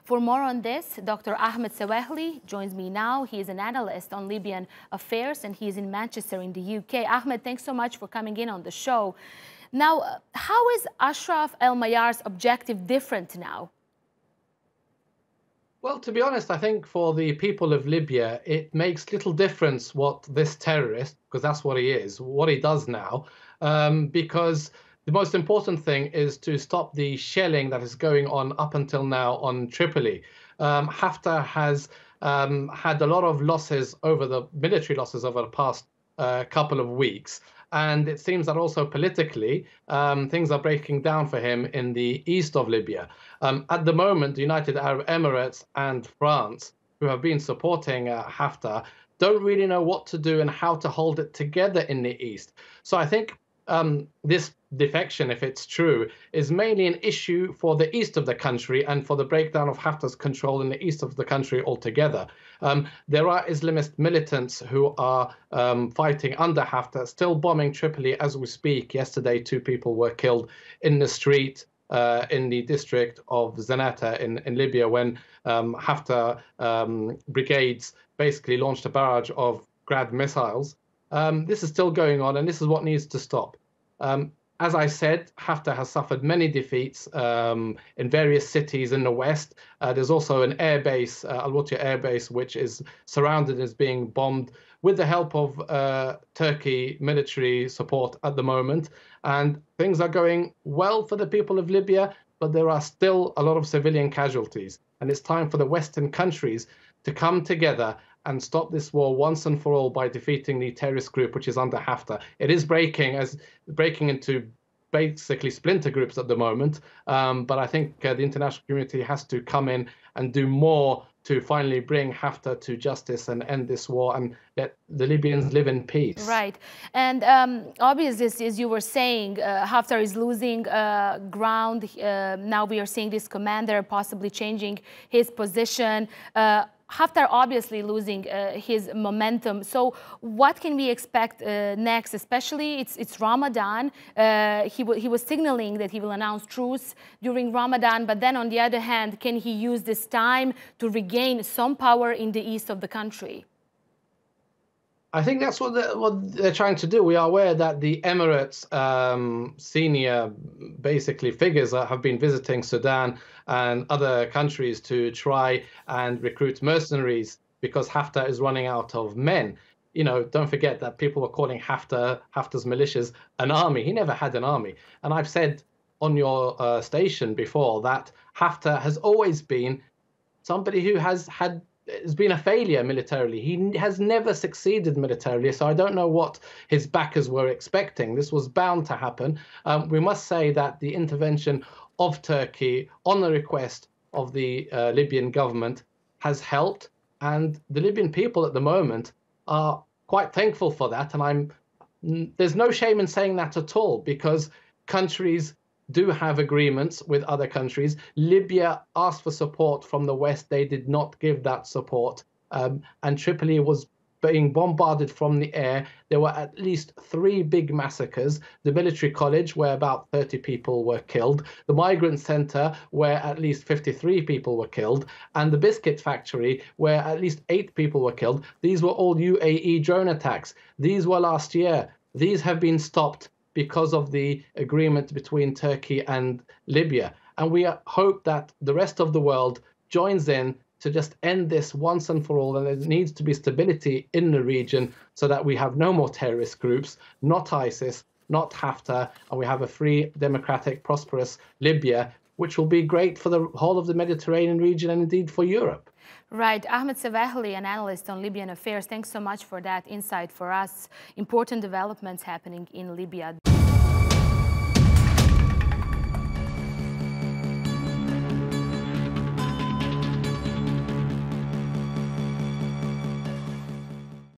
For more on this, Dr. Ahmed Sewehli joins me now. He is an analyst on Libyan affairs and he's in Manchester in the UK. Ahmed, thanks so much for coming in on the show. Now, how is Ashraf al-Mayar's objective different now? Well, to be honest, I think for the people of Libya, it makes little difference what this terrorist, because that's what he is, what he does now, because the most important thing is to stop the shelling that is going on up until now on Tripoli. Haftar has had a lot of losses military losses over the past couple of weeks. And it seems that also politically, things are breaking down for him in the east of Libya. At the moment, the United Arab Emirates and France, who have been supporting Haftar, don't really know what to do and how to hold it together in the east. So I think this defection, if it's true, is mainly an issue for the east of the country and for the breakdown of Haftar's control in the east of the country altogether. There are Islamist militants who are fighting under Haftar, still bombing Tripoli as we speak. Yesterday, 2 people were killed in the street in the district of Zanata in Libya when Haftar brigades basically launched a barrage of Grad missiles. This is still going on, and this is what needs to stop. As I said, Haftar has suffered many defeats in various cities in the west. There's also an airbase, al-Mayar air base, which is surrounded and is being bombed with the help of Turkey military support at the moment. And things are going well for the people of Libya, but there are still a lot of civilian casualties. And it's time for the Western countries to come together and stop this war once and for all by defeating the terrorist group which is under Haftar. It is breaking into basically splinter groups at the moment, but I think the international community has to come in and do more to finally bring Haftar to justice and end this war and let the Libyans live in peace. Right. And obviously, as you were saying, Haftar is losing ground. Now we are seeing this commander possibly changing his position. Haftar obviously losing his momentum. So what can we expect next? Especially it's Ramadan. He was signaling that he will announce truce during Ramadan. But then on the other hand, can he use this time to regain some power in the east of the country? I think that's what they're trying to do. We are aware that the Emirates senior basically figures have been visiting Sudan and other countries to try and recruit mercenaries because Haftar is running out of men. You know, don't forget that people were calling Haftar's militias an army. He never had an army. And I've said on your station before that Haftar has always been somebody who has been a failure militarily. He has never succeeded militarily, so I don't know what his backers were expecting. This was bound to happen. We must say that the intervention of Turkey on the request of the Libyan government has helped, and the Libyan people at the moment are quite thankful for that, and there's no shame in saying that at all, because countries do have agreements with other countries. Libya asked for support from the West. They did not give that support. And Tripoli was being bombarded from the air. There were at least 3 big massacres. The military college, where about 30 people were killed. The migrant center, where at least 53 people were killed. And the biscuit factory, where at least 8 people were killed. These were all UAE drone attacks. These were last year. These have been stopped because of the agreement between Turkey and Libya. And we hope that the rest of the world joins in to just end this once and for all. And there needs to be stability in the region so that we have no more terrorist groups, not ISIS, not Haftar, and we have a free, democratic, prosperous Libya, which will be great for the whole of the Mediterranean region and indeed for Europe. Right. Ahmed Sewehli, an analyst on Libyan affairs, thanks so much for that insight for us. Important developments happening in Libya.